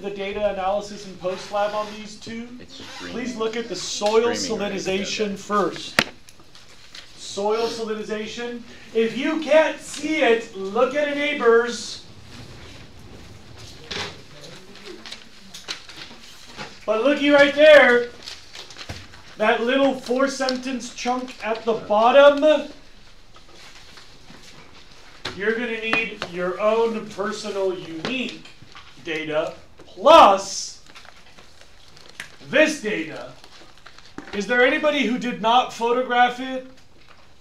the data analysis and post lab on these two, please look at the soil salinization first. Soil salinization. If you can't see it, look at a neighbor's. But looky right there, that little 4-sentence chunk at the bottom, you're going to need your own personal unique data plus this data. Is there anybody who did not photograph it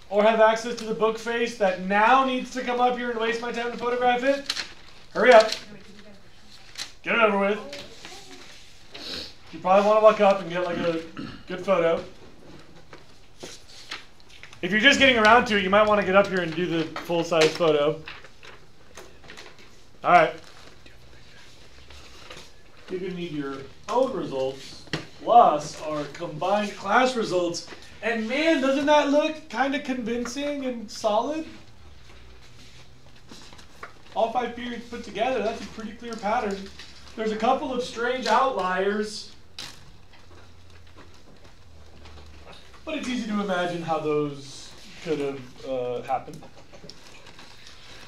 or have access to the book face that now needs to come up here and waste my time to photograph it? Hurry up. Get it over with. You probably want to look up and get like a good photo. If you're just getting around to it, you might want to get up here and do the full-size photo. All right. You're going to need your own results plus our combined class results. And man, doesn't that look kind of convincing and solid? All 5 periods put together, that's a pretty clear pattern. There's a couple of strange outliers, but it's easy to imagine how those could have happened.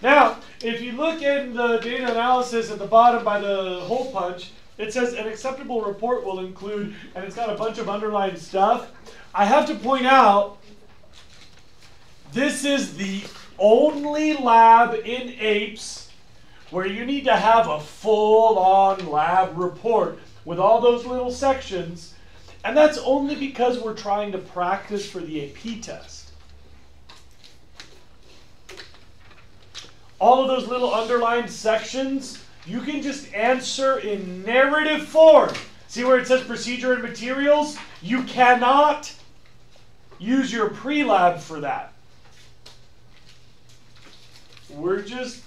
Now, if you look in the data analysis at the bottom by the hole punch, it says an acceptable report will include, and it's got a bunch of underlined stuff. I have to point out, this is the only lab in Apes where you need to have a full-on lab report with all those little sections. And that's only because we're trying to practice for the AP test. All of those little underlined sections, you can just answer in narrative form. See where it says procedure and materials? You cannot use your pre-lab for that. We're just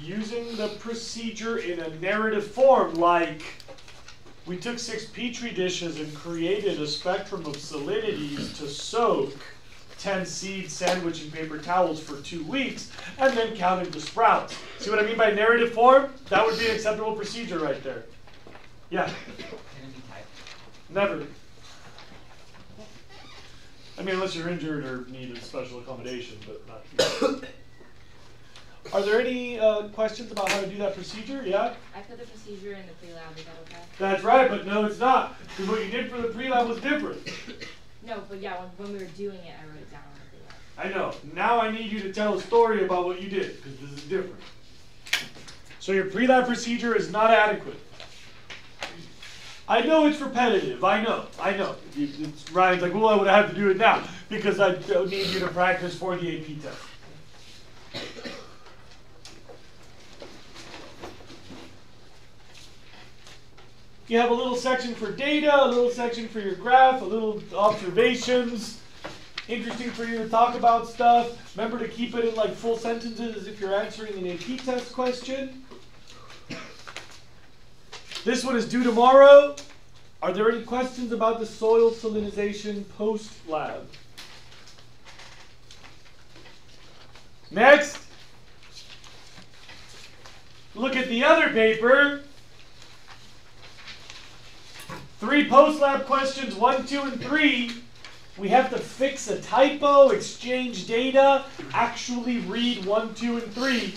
using the procedure in a narrative form, like we took 6 petri dishes and created a spectrum of salinities to soak 10 seed sandwich and paper towels for 2 weeks, and then counted the sprouts. See what I mean by narrative form? That would be an acceptable procedure right there. Yeah? Can it be typed? Never. I mean, unless you're injured or need a special accommodation, but not. Are there any questions about how to do that procedure? Yeah? I put the procedure in the pre-lab. Is that okay? That's right, but no, it's not. Because what you did for the pre-lab was different. No, but yeah, when we were doing it, I wrote it down on the pre-lab. I know. Now I need you to tell a story about what you did, because this is different. So your pre-lab procedure is not adequate. I know it's repetitive. I know. It's Ryan's like, well, I would have to do it now, because I need you to practice for the AP test. You have a little section for data, a little section for your graph, a little observations. Interesting for you to talk about stuff. Remember to keep it in like full sentences as if you're answering an AP test question. This one is due tomorrow. Are there any questions about the soil salinization post-lab? Next. Look at the other paper. 3 post-lab questions, 1, 2, and 3. We have to fix a typo, exchange data, actually read 1, 2, and 3.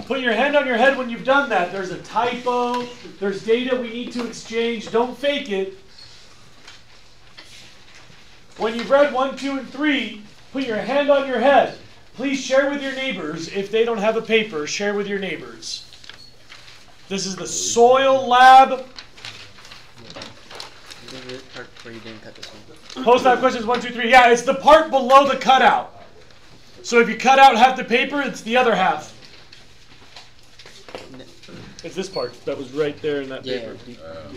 Put your hand on your head when you've done that. There's a typo. There's data we need to exchange. Don't fake it. When you've read 1, 2, and 3, put your hand on your head. Please share with your neighbors. If they don't have a paper, share with your neighbors. This is the soil lab. Part where you didn't cut this one. Post-lab questions 1, 2, 3. Yeah, it's the part below the cutout. So if you cut out half the paper, it's the other half. It's this part that was right there in that paper.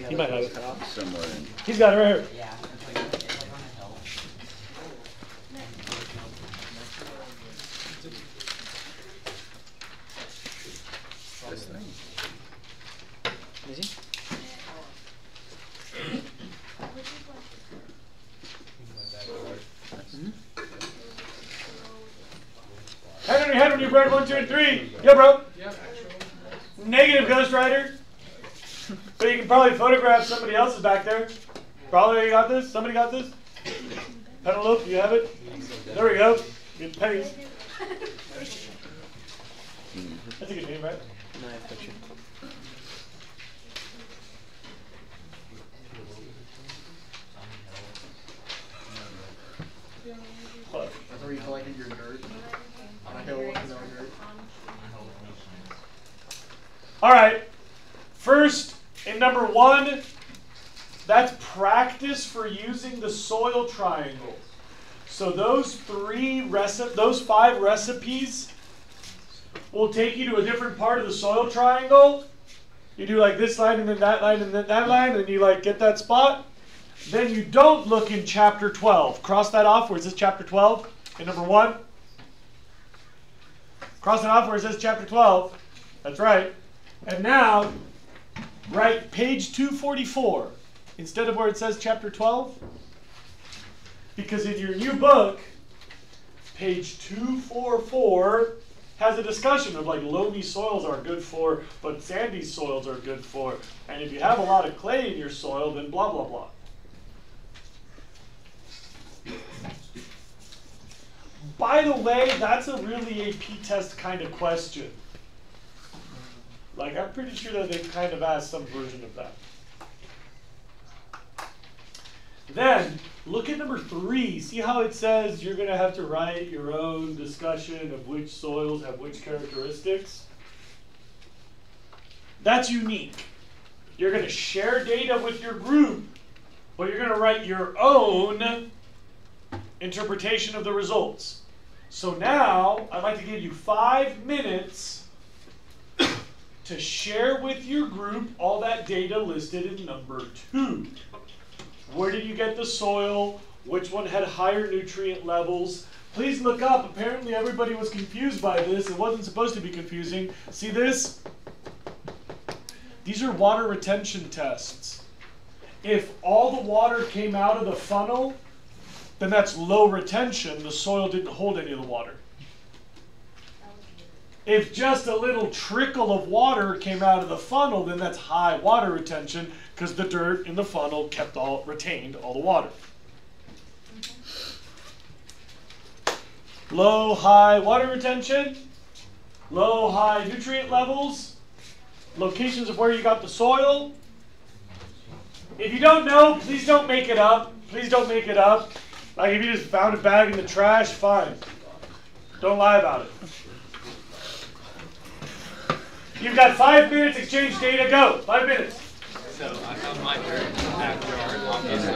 He might have it. Somewhere in. He's got it right here. Yeah. This thing. Is he? Hand on your head when you read 1, 2, and 3. Yo, bro. Yeah. Negative, Ghost Rider. But you can probably photograph somebody else's back there. Probably you got this? Somebody got this? Penelope, you have it? There we go. Get pennies. That's a good name, right? No, I have a picture. What? That's where you collected your dirt on a hill with no dirt. All right. First, in number 1, that's practice for using the soil triangle. So those 5 recipes will take you to a different part of the soil triangle. You do like this line and then that line and then that line, and you like get that spot. Then you don't look in chapter 12. Cross that off where it says chapter 12 in number 1. Cross it off where it says chapter 12. That's right. And now, write page 244 instead of where it says chapter 12. Because in your new book, page 244 has a discussion of like loamy soils are good for, but sandy soils are good for. And if you have a lot of clay in your soil, then blah, blah, blah. By the way, that's a really AP test kind of question. Like, I'm pretty sure that they've kind of asked some version of that. Then, look at number 3. See how it says you're going to have to write your own discussion of which soils have which characteristics? That's unique. You're going to share data with your group, but you're going to write your own interpretation of the results. So now, I'd like to give you 5 minutes to share with your group all that data listed in number 2. Where did you get the soil? Which one had higher nutrient levels? Please look up. Apparently everybody was confused by this. It wasn't supposed to be confusing. See this? These are water retention tests. If all the water came out of the funnel, then that's low retention. The soil didn't hold any of the water. If just a little trickle of water came out of the funnel, then that's high water retention because the dirt in the funnel retained all the water. Low, high water retention, low, high nutrient levels, locations of where you got the soil. If you don't know, please don't make it up. Please don't make it up. Like if you just found a bag in the trash, fine. Don't lie about it. You've got 5 minutes, exchange data, go. 5 minutes. So I found my dirt in the backyard, obviously.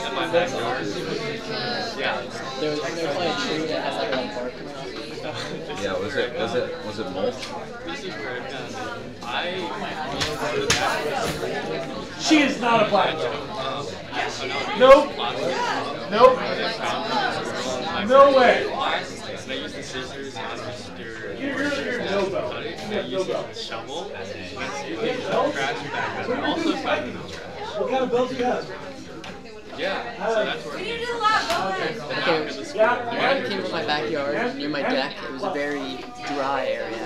In my backyard. Yeah. There's probably a tree that has like a bark coming off. Yeah, was it mulch? This is where I found it. She is not a black girl. Nope. Nope. No way. And I used the scissors and I just stirred. You're no I used a shovel and trash bag. I also found it in the trash. What kind of belt do you have? Yeah, so that's where You do a lot, Okay, Yeah. I came from my backyard near my deck. It was a very dry area,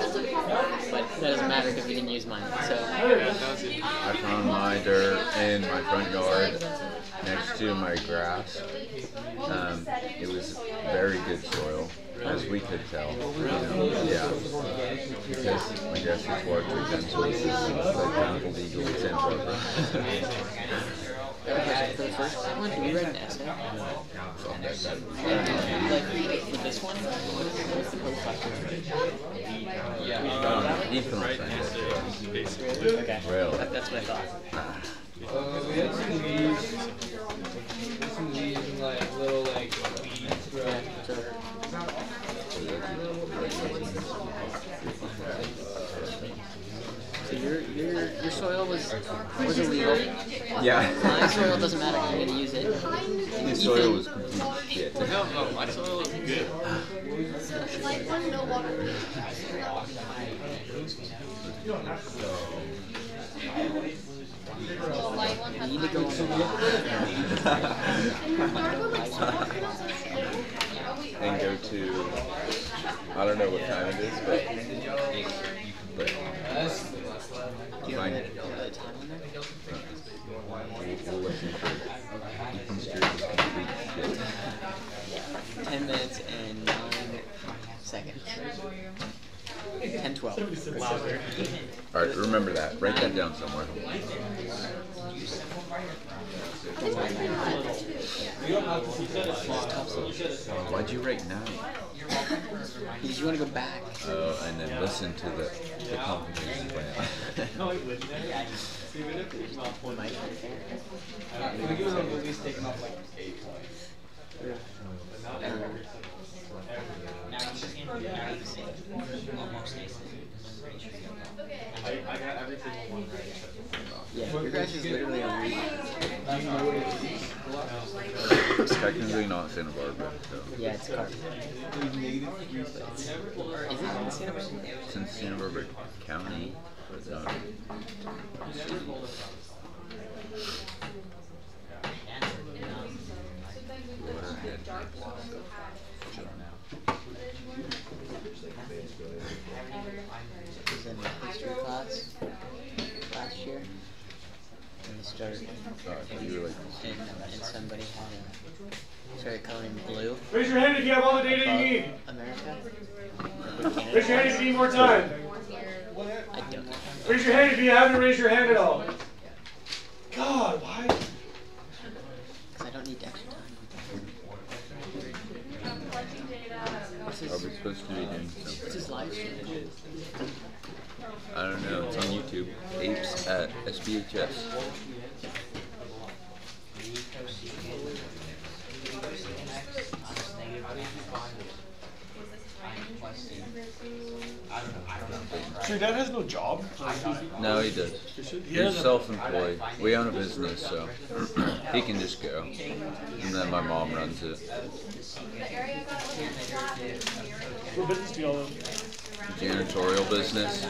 but that doesn't matter because we didn't use mine. So I found my dirt in my front yard next to my grass. It was very good soil, as we could tell. Yeah, because my grass is largely fences, like Bountiful Eagles and rubber. okay, for the first one, did we write an essay? Like for this one, what's the profile? Basically. Okay, Really? that's what I thought. We had some leaves. There's some leaves and like little like weeds throughout the dirt. So your soil was illegal. Yeah. My soil doesn't matter. I'm gonna use it. The soil was complete shit. No, my soil is good. like one no water. The light one has You need to go And go to, I don't know what time it is, but find it. Louder. All right, remember that. Write that down somewhere. Why'd you write 9? Because you want to go back. Oh, and then listen to the complication plan. No, it wouldn't. Even if it's not one. We're giving them at least taking off like 8 points. I got every single one right except for Yeah, your guys is literally on read. It's technically not Santa Barbara, so. Yeah, it's card. Is it in Santa Barbara? It's in Santa Barbara County, but it's not. Was in history class last year. And we started, You were like, and somebody had started coloring blue. Raise your hand if you have all the data you above need. America. Raise your hand if you need more time. I don't know. Raise your hand if you haven't raised your hand at all. God, why? Because I don't need extra time. are we supposed to be doing What's something? his live stream? I don't know. It's on YouTube. Apes at SBHS. So your dad has no job? No, he does. He's self-employed. We own a business, so he can just go. And then my mom runs it. What business do y'all own? Janitorial business.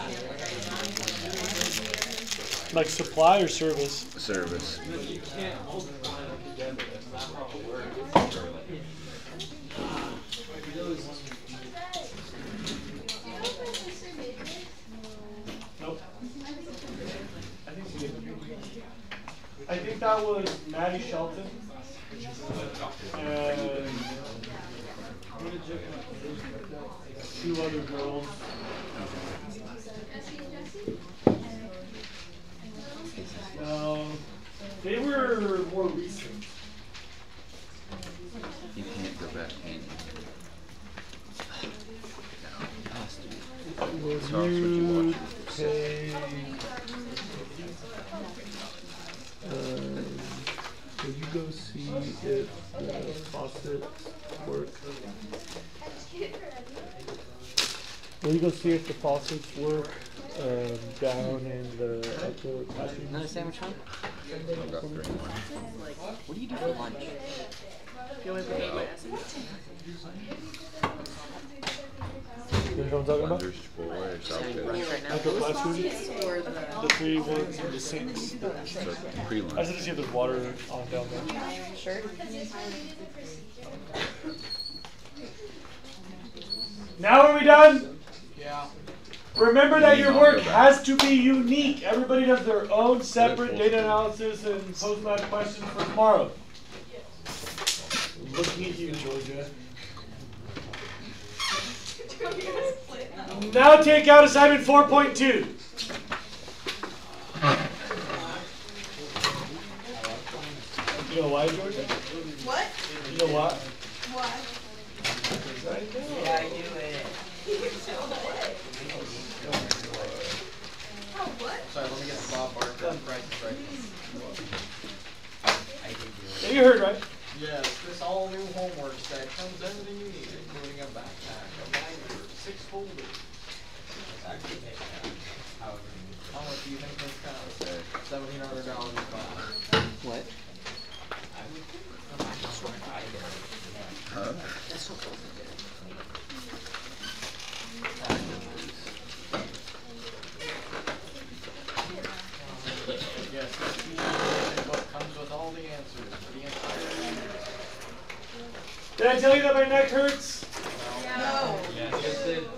Like supply or service? Service. Nope. I think that was Maddie Shelton. And 2 other girls. They were more recent. You can't go back, can you? No, it has to be. It's not what you watch. Will you go see if the faucets work? Will you go see if the faucets work down in the outdoor classroom? Another sandwich, huh? I've got 3 more. What do you do for lunch? You know what I'm talking about? Blenders, Chipotle, or South Brunch Coast. right now? Outdoor classroom? The 3 ones and the sinks. So I pre-lunch. just need to see if there's water on down there. Now are we done? Yeah. Remember that your I'll work go back. has to be unique. Everybody does their own separate data analysis and post-math questions for tomorrow. Looking at you, Georgia. Now take out assignment 4.2. You know why, Georgia? What? You know why? Why? Yeah, I do it. Oh, what? Sorry, let me get the Bob Barker. Price is Right. Yeah, you heard, right? Yes, this all new homework set comes everything you need, including a backpack, a binder, 6 folders. How much do you think this costs? $1,700 a class. What? Huh? Yes, this PDF book comes with all the answers for the entire year. Did I tell you that my neck hurts? No. Yes, it.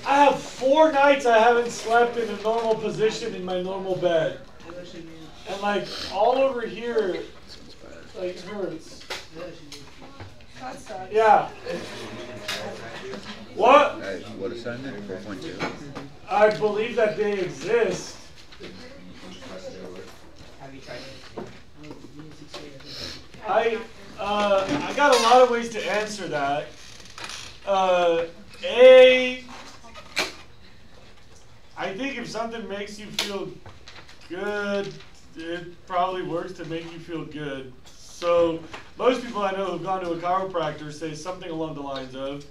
I have 4 nights I haven't slept in a normal position in my normal bed. And like all over here, like hurts. That sucks. Yeah. What? What assignment? 4.2. I believe that they exist. Have you tried it? I got a lot of ways to answer that. A, I think if something makes you feel good, it probably works to make you feel good. So most people I know who've gone to a chiropractor say something along the lines of,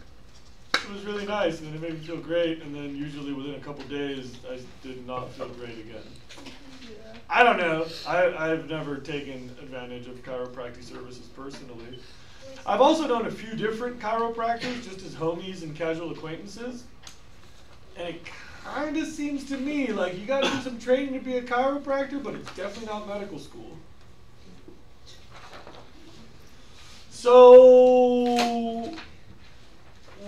it was really nice and then it made me feel great, and then usually within a couple days I did not feel great again. I don't know. I've never taken advantage of chiropractic services personally. I've also known a few different chiropractors just as homies and casual acquaintances. And it kind of seems to me like you got to do some training to be a chiropractor, but it's definitely not medical school. So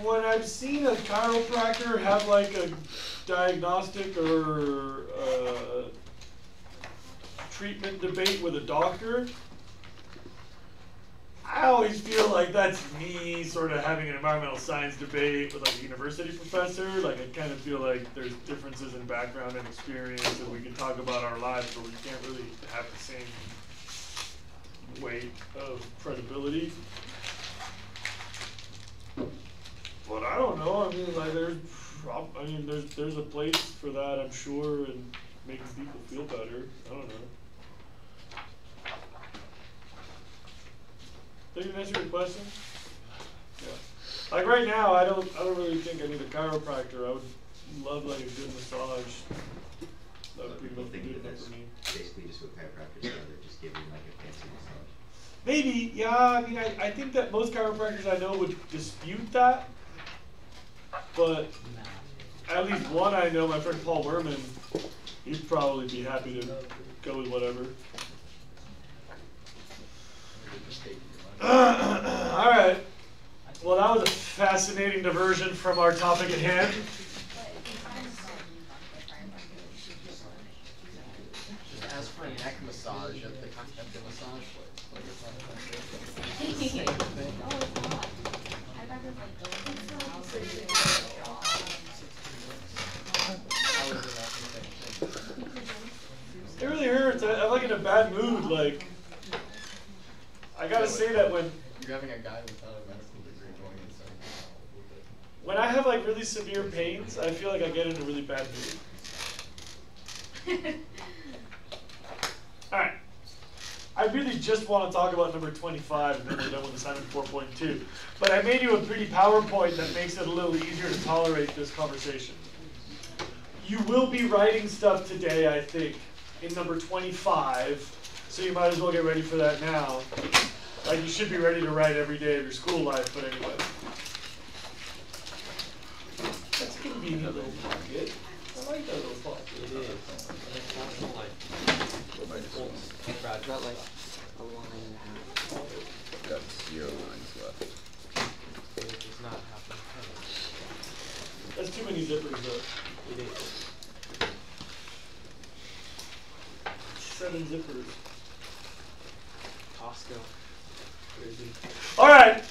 when I've seen a chiropractor have like a diagnostic or treatment debate with a doctor, I always feel like that's me sort of having an environmental science debate with like a university professor. Like I kind of feel like there's differences in background and experience, and we can talk about our lives, but we can't really have the same weight of credibility. But I don't know. I mean, like there's a place for that, I'm sure, and making people feel better. I don't know. Did you answer your question? Yeah. Like right now, I don't really think I need a chiropractor. I would love like a good massage. That would be People think good that enough that's for me. basically just what chiropractors are. They're just giving like a fancy massage. Maybe, yeah. I mean, I think that most chiropractors I know would dispute that, but at least one I know, my friend Paul Werman, he'd probably be happy to go with whatever. All right. Well, that was a fascinating diversion from our topic at hand. Just ask for a neck massage at the massage It really hurts. I'm like in a bad mood. Like, I gotta say that when you're having a guy without a medical degree going inside. when I have like really severe pains, I feel like I get in a really bad mood. All right. I really just want to talk about number 25, and then we're done with assignment 4.2. But I made you a pretty PowerPoint that makes it a little easier to tolerate this conversation. You will be writing stuff today, I think, in number 25, so you might as well get ready for that now. Like, you should be ready to write every day of your school life, but anyway. That's a convenient little pocket. I like that little pocket. It is. About like a line and a half. Got 0 lines left. It does not happen. That's too many zippers, though. It is. 7 zippers. Costco. Crazy. All right.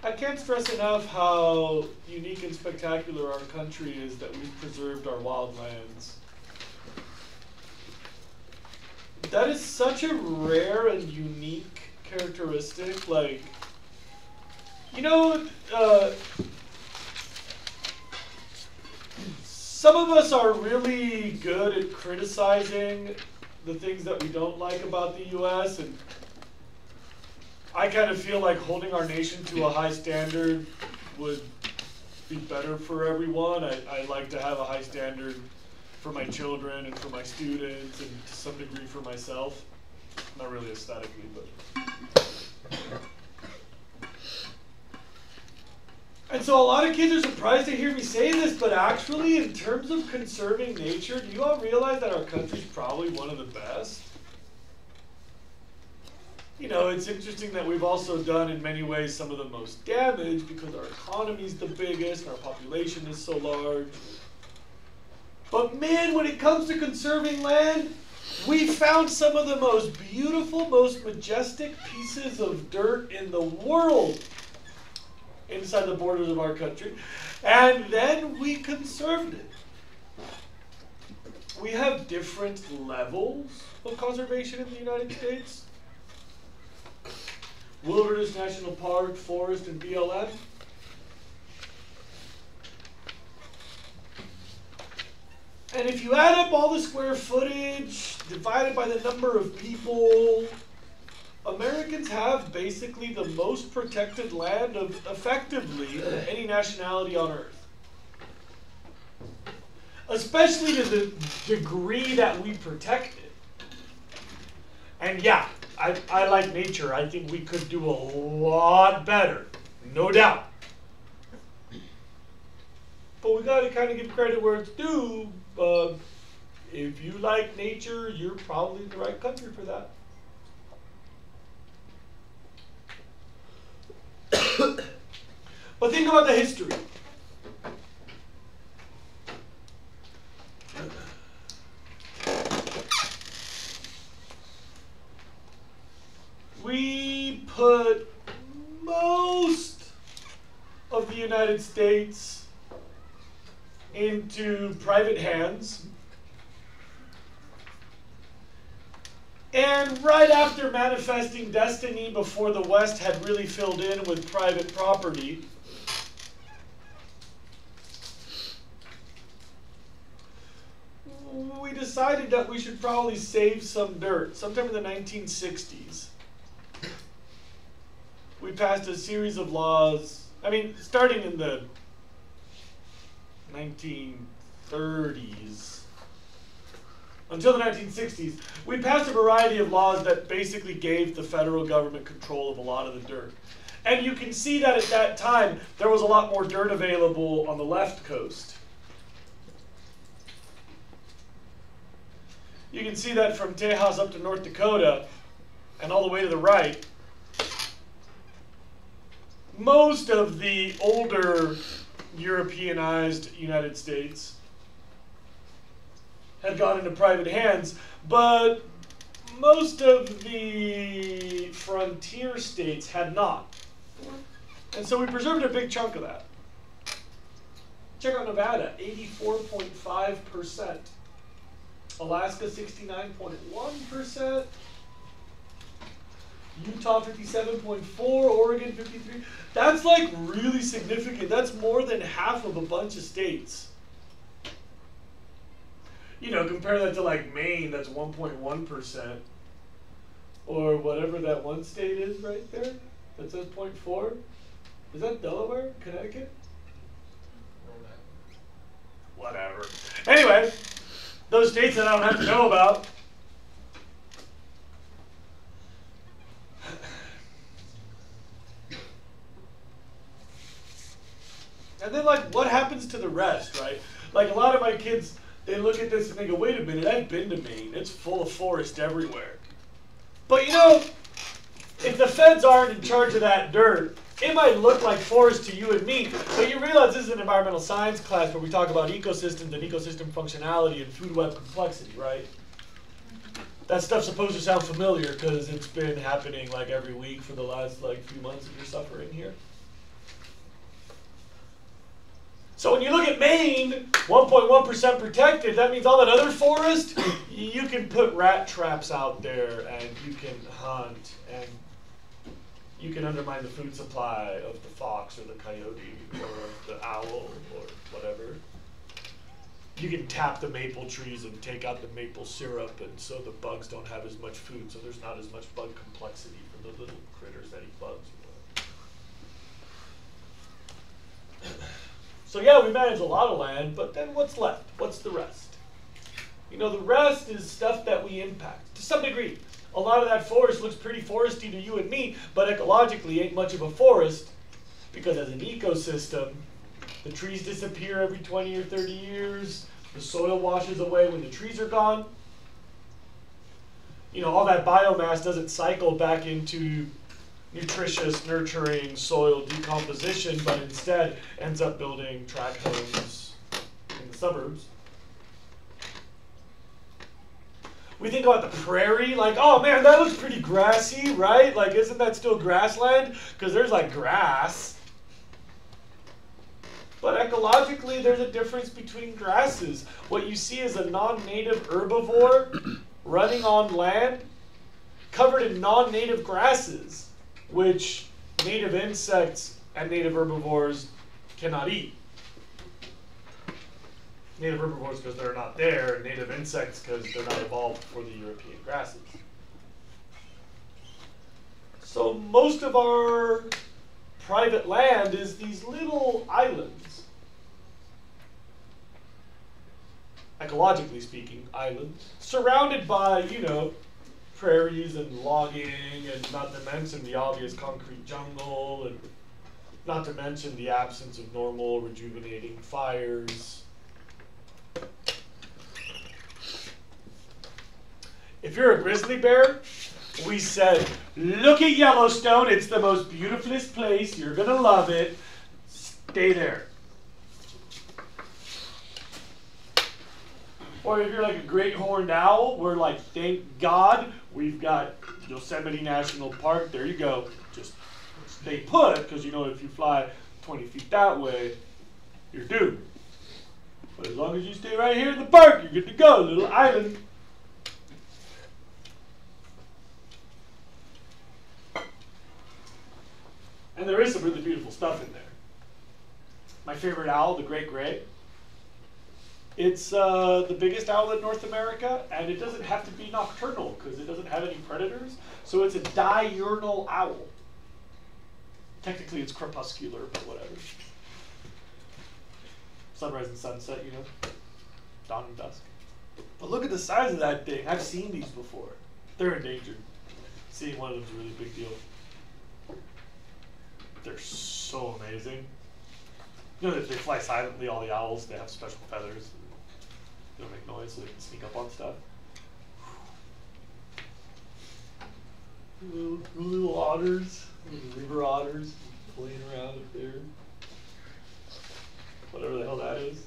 I can't stress enough how unique and spectacular our country is that we've preserved our wild lands. That is such a rare and unique characteristic. Like, you know, some of us are really good at criticizing the things that we don't like about the U.S., and I kind of feel like holding our nation to a high standard would be better for everyone. I like to have a high standard for my children and for my students and to some degree for myself. Not really aesthetically, but. And so a lot of kids are surprised to hear me say this, but actually in terms of conserving nature, do you all realize that our country's probably one of the best? You know, it's interesting that we've also done in many ways some of the most damage because our economy's the biggest and our population is so large. But man, when it comes to conserving land, We found some of the most beautiful, most majestic pieces of dirt in the world inside the borders of our country, and then we conserved it. We have different levels of conservation in the United States. Wilderness National Park, Forest, and BLM. And if you add up all the square footage divided by the number of people, Americans have basically the most protected land of effectively any nationality on Earth. Especially to the degree that we protect it. And yeah, I like nature. I think we could do a lot better, no doubt. But we gotta kind of give credit where it's due. If you like nature, you're probably in the right country for that. But think about the history. We put most of the United States into private hands. And right after manifesting destiny, before the West had really filled in with private property, we decided that we should probably save some dirt. Sometime in the 1960s, we passed a series of laws. I mean, starting in the 1930s until the 1960s, we passed a variety of laws that basically gave the federal government control of a lot of the dirt. And you can see that at that time, there was a lot more dirt available on the left coast. You can see that from Tejas up to North Dakota and all the way to the right. Most of the older Europeanized United States had gone into private hands, but most of the frontier states had not. And so we preserved a big chunk of that. Check out Nevada, 84.5%. Alaska, 69.1%. Utah, 57.4%. Oregon, 53%. That's like really significant. That's more than half of a bunch of states. You know, compare that to like Maine, that's 1.1%. Or whatever that one state is right there. That says 0.4. Is that Delaware? Connecticut? Whatever. Anyway, those states that I don't have to know about. And then, like, what happens to the rest, right? Like, a lot of my kids, they look at this and they go, wait a minute, I've been to Maine. It's full of forest everywhere. But, you know, if the feds aren't in charge of that dirt, it might look like forest to you and me, but you realize this is an environmental science class where we talk about ecosystems and ecosystem functionality and food web complexity, right? That stuff's supposed to sound familiar because it's been happening like every week for the last like few months of your suffering here. So when you look at Maine, 1.1% protected, that means all that other forest, you can put rat traps out there and you can hunt and you can undermine the food supply of the fox or the coyote or of the owl or whatever. You can tap the maple trees and take out the maple syrup, and so the bugs don't have as much food, so there's not as much bug complexity for the little critters that eat bugs. So yeah, we manage a lot of land, but then what's left? What's the rest? You know, the rest is stuff that we impact to some degree. A lot of that forest looks pretty foresty to you and me, but ecologically ain't much of a forest because as an ecosystem, the trees disappear every 20 or 30 years. The soil washes away when the trees are gone. You know, all that biomass doesn't cycle back into nutritious, nurturing soil decomposition, but instead ends up building tract homes in the suburbs. We think about the prairie, like, oh man, that looks pretty grassy, right? Like, isn't that still grassland? Because there's like grass. But ecologically, there's a difference between grasses. What you see is a non-native herbivore running on land covered in non-native grasses, which native insects and native herbivores cannot eat. Native herbivores because they're not there, and native insects because they're not evolved for the European grasses. So most of our private land is these little islands. Ecologically speaking, islands. Surrounded by, you know, prairies and logging, and not to mention the obvious concrete jungle, and not to mention the absence of normal rejuvenating fires. If you're a grizzly bear, we said, look at Yellowstone, it's the most beautifulest place, you're gonna love it, stay there. Or if you're like a great horned owl, we're like, thank God we've got Yosemite National Park, there you go, just stay put, because you know if you fly 20 feet that way, you're doomed. But as long as you stay right here in the park, you're good to go, little island. And there is some really beautiful stuff in there. My favorite owl, the great gray. It's the biggest owl in North America, and it doesn't have to be nocturnal because it doesn't have any predators. So it's a diurnal owl. Technically it's crepuscular, but whatever. Sunrise and sunset, you know, dawn and dusk. But look at the size of that thing. I've seen these before. They're endangered. Seeing one of them is a really big deal. They're so amazing. You know that they fly silently, all the owls. They have special feathers. They don't make noise so they can sneak up on stuff. Little otters, river otters playing around up there. Whatever the hell that is.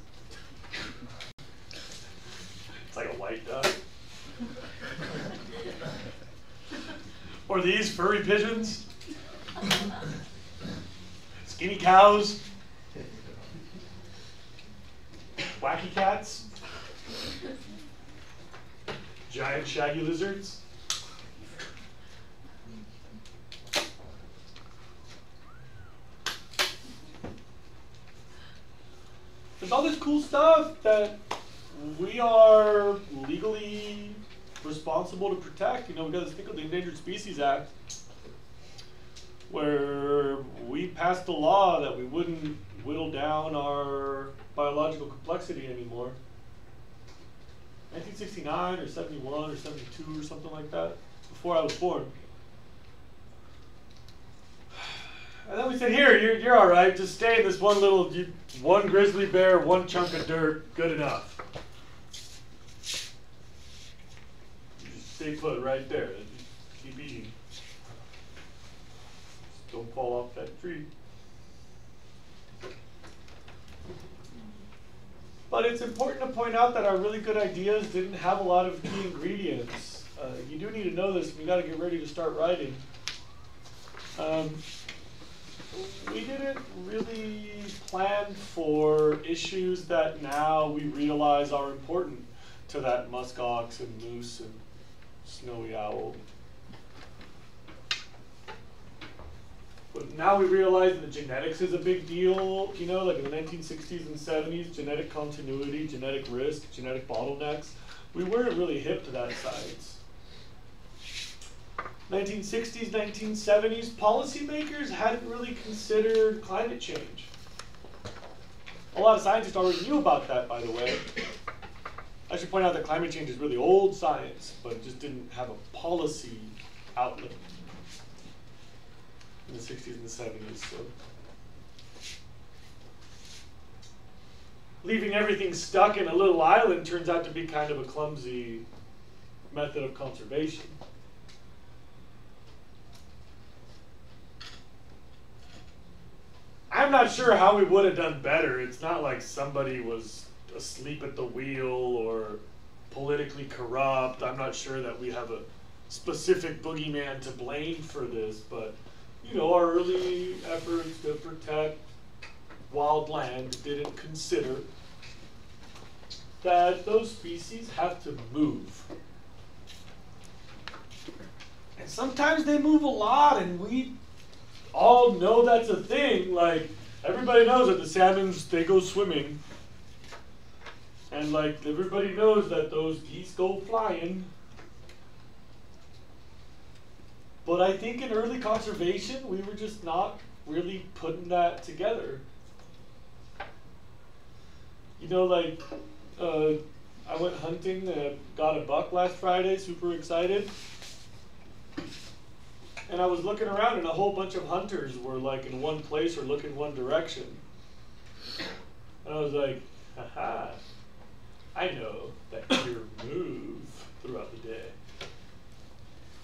It's like a white duck. Or these furry pigeons. Skinny cows. Wacky cats. Giant shaggy lizards. There's all this cool stuff that we are legally responsible to protect. You know, we got this thing called the Endangered Species Act, where we passed a law that we wouldn't whittle down our biological complexity anymore. 1969 or 71 or 72 or something like that, before I was born. And then we said, here, you're all right. Just stay in this one little, one grizzly bear, one chunk of dirt, good enough. You just stay put right there. Just keep eating. Just don't fall off that tree. But it's important to point out that our really good ideas didn't have a lot of key ingredients. You do need to know this, and you got to get ready to start writing. We didn't really plan for issues that now we realize are important to that muskox and moose and snowy owl. But now we realize that genetics is a big deal, you know, like in the 1960s and 70s, genetic continuity, genetic risk, genetic bottlenecks. We weren't really hip to that science. 1960s, 1970s, policymakers hadn't really considered climate change. A lot of scientists already knew about that, by the way. I should point out that climate change is really old science, but it just didn't have a policy outlet in the 60s and the 70s. So. Leaving everything stuck in a little island turns out to be kind of a clumsy method of conservation. I'm not sure how we would have done better. It's not like somebody was asleep at the wheel or politically corrupt. I'm not sure that we have a specific boogeyman to blame for this, but you know, our early efforts to protect wild land didn't consider that those species have to move. And sometimes they move a lot, and we all know that's a thing. Like, everybody knows that the salmons, they go swimming. And like, everybody knows that those geese go flying. But I think in early conservation, we were just not really putting that together. You know, like, I went hunting, got a buck last Friday, super excited. And I was looking around and a whole bunch of hunters were like in one place or looking one direction. And I was like, haha, I know that deer move throughout the day.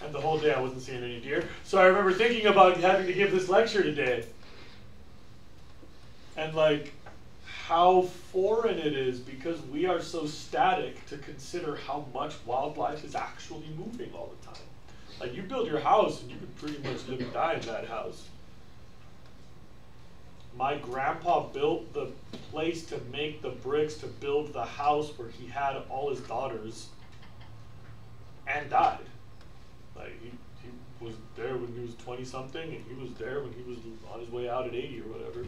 And the whole day I wasn't seeing any deer. So I remember thinking about having to give this lecture today. And like, how foreign it is because we are so static to consider how much wildlife is actually moving all the time. Like, you build your house and you can pretty much live and die in that house. My grandpa built the place to make the bricks to build the house where he had all his daughters and died. Like, he was there when he was 20 something and he was there when he was on his way out at 80 or whatever.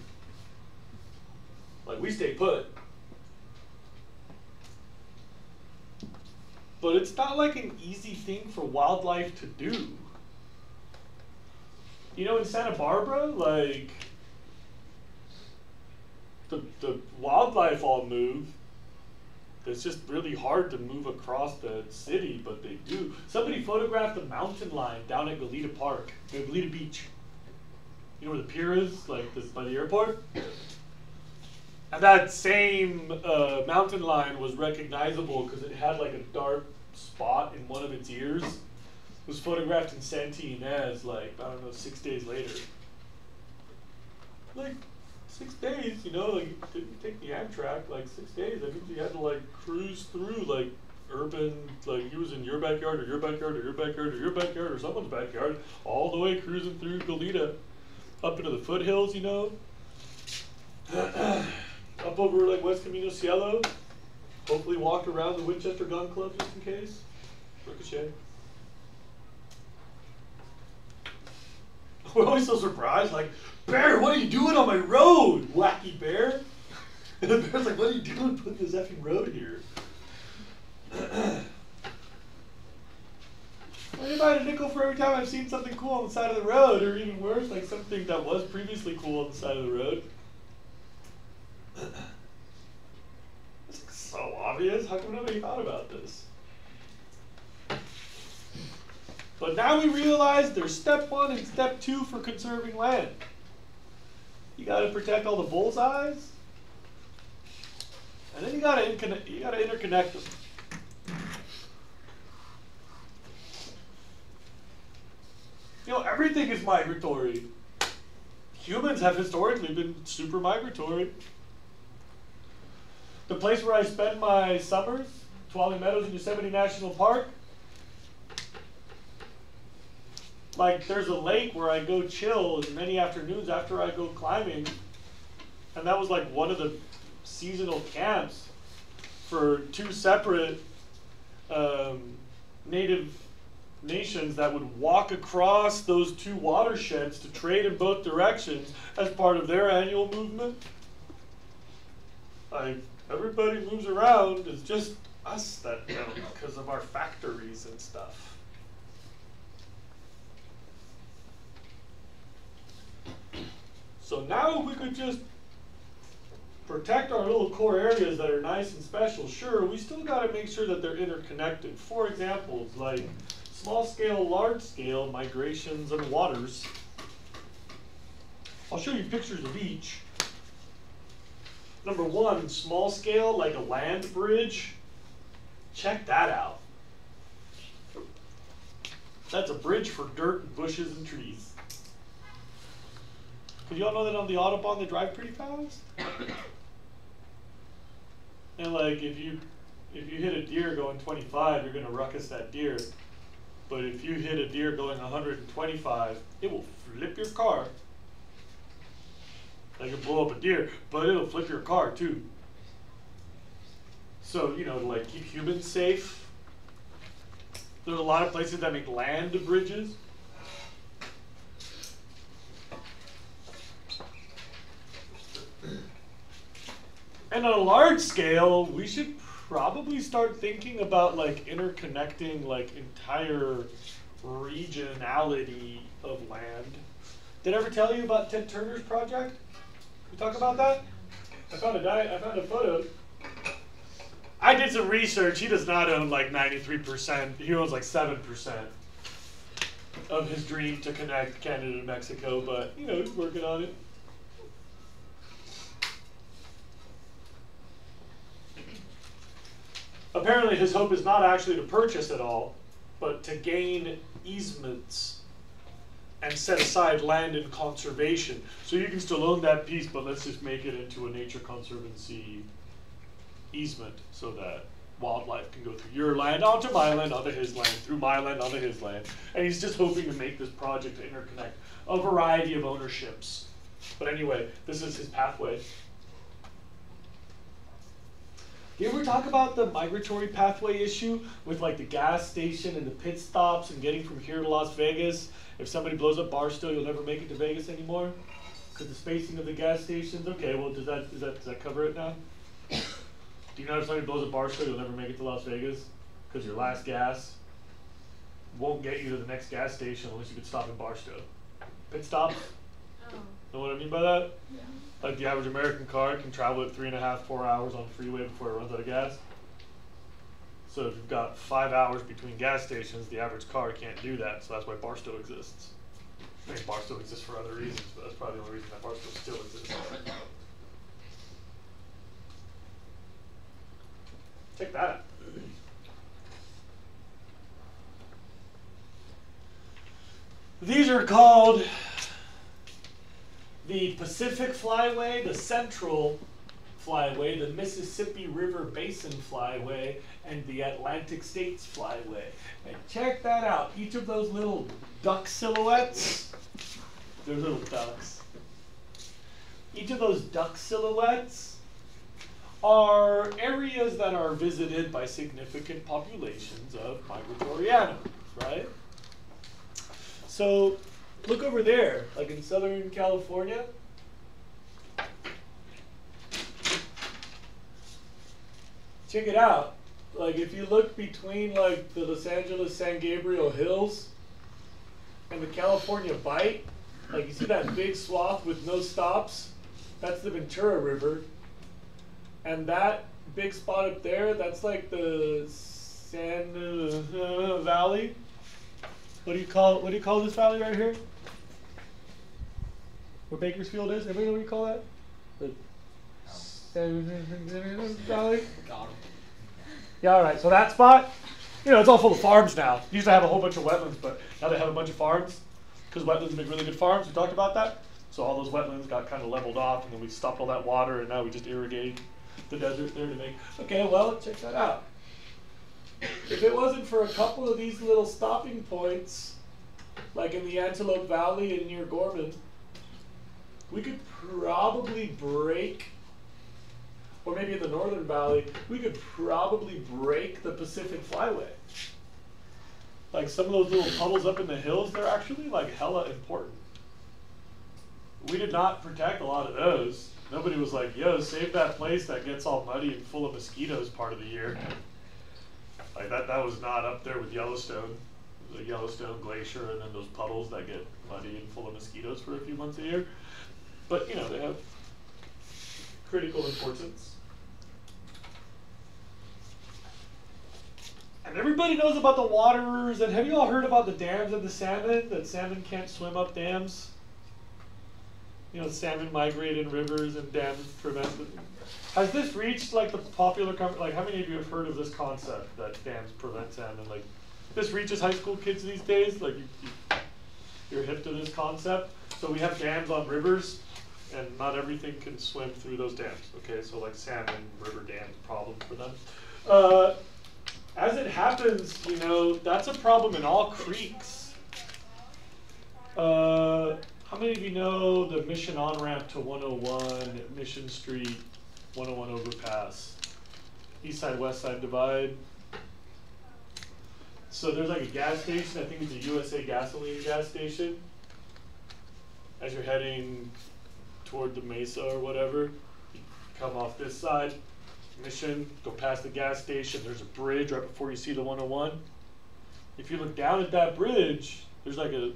Like, we stay put. But it's not like an easy thing for wildlife to do. You know, in Santa Barbara, like, the wildlife all move. It's just really hard to move across the city, but they do. Somebody photographed the mountain line down at Goleta Park, Goleta Beach. You know where the pier is, like this by the airport? And that same mountain line was recognizable because it had like a dark spot in one of its ears. It was photographed in Santa Ynez, like, I don't know, 6 days later. Like, 6 days, you know, like, you didn't take the Amtrak, like 6 days. That means you had to like cruise through like urban, like he was in your backyard or your backyard or your backyard or your backyard or someone's backyard, all the way cruising through Goleta, up into the foothills, you know. Up over like West Camino Cielo. Hopefully walked around the Winchester Gun Club just in case. Ricochet. We're always so surprised, like, Bear, what are you doing on my road, wacky bear? And the bear's like, what are you doing putting this effing road here? I divide a nickel for every time I've seen something cool on the side of the road, or even worse, like something that was previously cool on the side of the road. It's so obvious. How come nobody thought about this? But now we realize there's step 1 and step 2 for conserving land. You got to protect all the bullseyes, and then you got to interconnect them. You know, everything is migratory. Humans have historically been super migratory. The place where I spend my summers, Tuolumne Meadows in Yosemite National Park, like, there's a lake where I go chill in many afternoons after I go climbing, and that was like one of the seasonal camps for 2 separate native nations that would walk across those 2 watersheds to trade in both directions as part of their annual movement. Like, everybody moves around. It's just us that don't because of our factories and stuff. So now we could just protect our little core areas that are nice and special. Sure, we still got to make sure that they're interconnected. For examples, like small scale, large scale migrations and waters. I'll show you pictures of each. Number 1, small scale, like a land bridge. Check that out. That's a bridge for dirt and bushes and trees. Because you all know that on the Autobahn they drive pretty fast? And like, if if you hit a deer going 25, you're going to ruckus that deer. But if you hit a deer going 125, it will flip your car. Like it'll blow up a deer, but it'll flip your car too. So, you know, to like keep humans safe, there's a lot of places that make land bridges. And on a large scale, we should probably start thinking about like interconnecting like entire regionality of land. Did I ever tell you about Ted Turner's project? We talk about that? I found a photo. I did some research. He does not own like 93%. He owns like 7% of his dream to connect Canada to Mexico, but you know, he's working on it. Apparently his hope is not actually to purchase it all, but to gain easements and set aside land in conservation. So you can still own that piece, but let's just make it into a Nature Conservancy easement so that wildlife can go through your land, onto my land, onto his land, through my land, onto his land. And he's just hoping to make this project to interconnect a variety of ownerships. But anyway, this is his pathway. Do you ever talk about the migratory pathway issue with like the gas station and the pit stops and getting from here to Las Vegas? If somebody blows up Barstow, you'll never make it to Vegas anymore? Because the spacing of the gas stations? Okay, well, does that cover it now? Do you know if somebody blows up Barstow, you'll never make it to Las Vegas? Because your last gas won't get you to the next gas station unless you can stop in Barstow. Pit stops? Oh. Know what I mean by that? Yeah. Like the average American car can travel at 3.5, 4 hours on the freeway before it runs out of gas. So if you've got 5 hours between gas stations, the average car can't do that. So that's why Barstow exists. I mean, Barstow exists for other reasons, but that's probably the only reason that Barstow still exists. Check that out. These are called the Pacific Flyway, the Central Flyway, the Mississippi River Basin Flyway, and the Atlantic States Flyway. And check that out. Each of those little duck silhouettes, they're little ducks. Each of those duck silhouettes are areas that are visited by significant populations of migratory animals, right? So look over there, like in Southern California. Check it out. Like if you look between like the Los Angeles San Gabriel Hills and the California Bight, like you see that big swath with no stops? That's the Ventura River. And that big spot up there, that's like the San Valley. What do you call this valley right here? Where Bakersfield is? Everybody know what you call that? The Valley? Yeah, alright, so that spot, you know, it's all full of farms now. It used to have a whole bunch of wetlands, but now they have a bunch of farms. Because wetlands make really good farms, we talked about that. So all those wetlands got kind of leveled off, and then we stopped all that water, and now we just irrigate the desert there to make, okay, well, check that out. If it wasn't for a couple of these little stopping points, like in the Antelope Valley and near Gorman, we could probably break, or maybe in the Northern Valley, we could probably break the Pacific Flyway. Like some of those little puddles up in the hills, they're actually like hella important. We did not protect a lot of those. Nobody was like, yo, save that place that gets all muddy and full of mosquitoes part of the year. Like that was not up there with Yellowstone. The Yellowstone Glacier and then those puddles that get muddy and full of mosquitoes for a few months a year. But, you know, they have critical importance. And everybody knows about the waters. And have you all heard about the dams of the salmon? That salmon can't swim up dams? You know, salmon migrate in rivers and dams prevent them. Has this reached like the popular, like how many of you have heard of this concept that dams prevent salmon? Like this reaches high school kids these days? Like you're hip to this concept? So we have dams on rivers and not everything can swim through those dams. Okay, so like salmon, river dams, problem for them. As it happens, you know, that's a problem in all creeks. How many of you know the Mission on-ramp to 101, Mission Street, 101 overpass, east side, west side divide? So there's like a gas station, I think it's a USA gasoline gas station. As you're heading toward the Mesa or whatever, you come off this side, Mission, go past the gas station, there's a bridge right before you see the 101. If you look down at that bridge, there's like a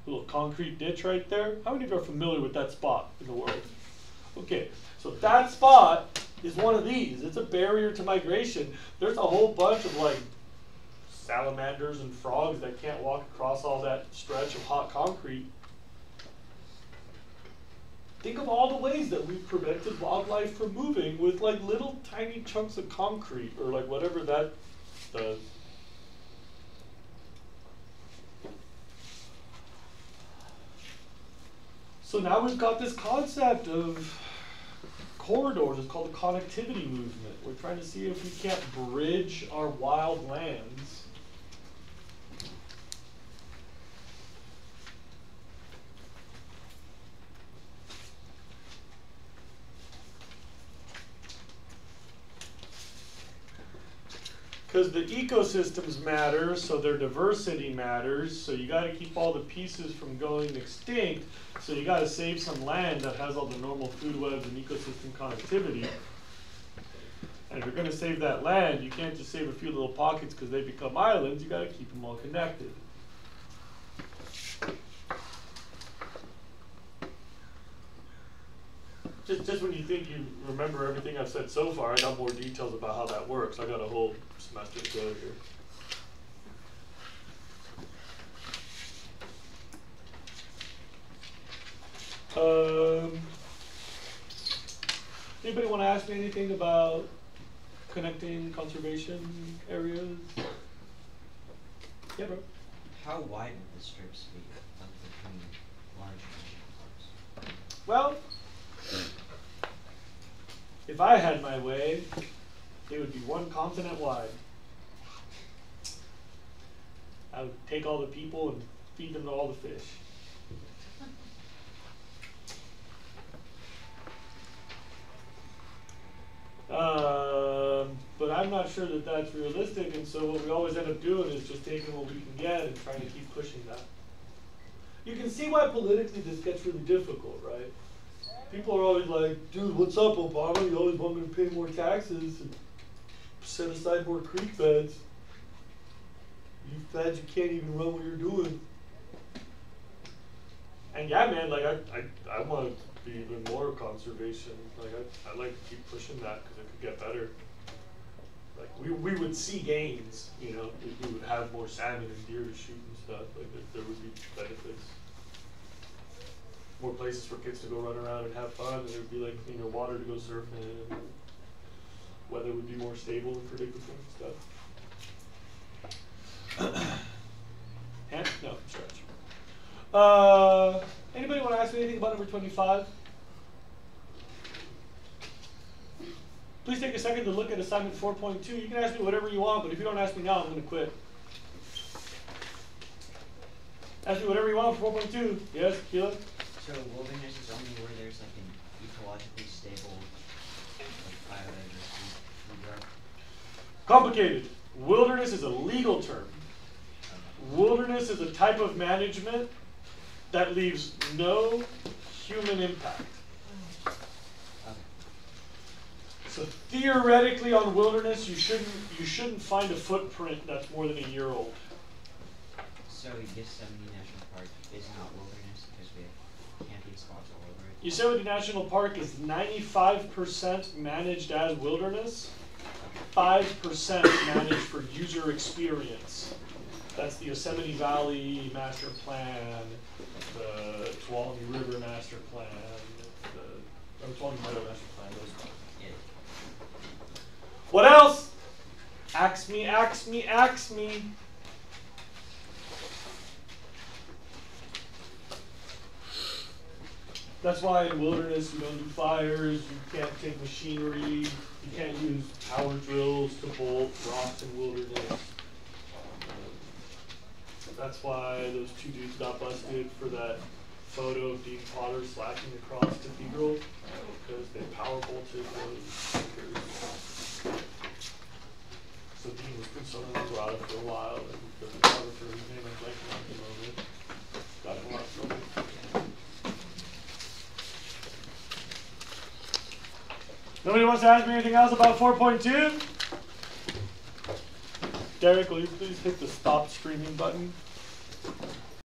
little concrete ditch right there. How many of you are familiar with that spot in the world? Okay, so that spot is one of these. It's a barrier to migration. There's a whole bunch of like salamanders and frogs that can't walk across all that stretch of hot concrete. Think of all the ways that we've prevented wildlife from moving with like little tiny chunks of concrete or like whatever that does. So now we've got this concept of corridors. It's called the connectivity movement. We're trying to see if we can't bridge our wild lands. Because the ecosystems matter, so their diversity matters, so you got to keep all the pieces from going extinct, so you got to save some land that has all the normal food webs and ecosystem connectivity. And if you're going to save that land, you can't just save a few little pockets because they become islands, you got to keep them all connected. Just when you think you remember everything I've said so far, I got more details about how that works. I got a whole semester to go here. Anybody want to ask me anything about connecting conservation areas? Yeah, bro. How wide would the strips be between large national parks? Well, if I had my way, it would be one continent wide. I would take all the people and feed them to all the fish. But I'm not sure that that's realistic, and so what we always end up doing is just taking what we can get and trying to keep pushing that. You can see why politically this gets really difficult, right? People are always like, dude, what's up, Obama? You always want me to pay more taxes and set aside more creek beds. You feds, you can't even run what you're doing. And yeah, man, like I want to be even more conservation. Like I'd like to keep pushing that because it could get better. Like we would see gains, you know, we would have more salmon and deer to shoot and stuff. Like there would be benefits. More places for kids to go run around and have fun, and there would be like cleaner water to go surfing in, and weather would be more stable and predictable and stuff. And no, stretch. Anybody want to ask me anything about number 25? Please take a second to look at assignment 4.2. You can ask me whatever you want, but if you don't ask me now, I'm going to quit. Ask me whatever you want for 4.2. Yes, Keela? So wilderness is only where there's like an ecologically stable like biodiversity food web? Complicated. Wilderness is a legal term. Wilderness is a type of management that leaves no human impact. So theoretically on wilderness, you shouldn't find a footprint that's more than a year old. So Yosemite National Park is not wilderness because we have camping spots all over it? Yosemite National Park is 95% managed as wilderness, 5% managed for user experience. That's the Yosemite Valley Master Plan, the Tuolumne River Master Plan, the Tuolumne Meadow Master Plan, those ones. Yeah. What else? Ask me, ask me, ask me. That's why in wilderness you don't do fires, you can't take machinery, you can't use power drills to bolt rocks in wilderness. That's why those two dudes got busted for that photo of Dean Potter slacking across Cathedral, because they power bolted those anchors. So Dean was concerned with Grotto for a while, and the photographer, whose name I'm blanking on at the moment, got in a lot of trouble. Nobody wants to ask me anything else about 4.2? Derek, will you please hit the stop streaming button?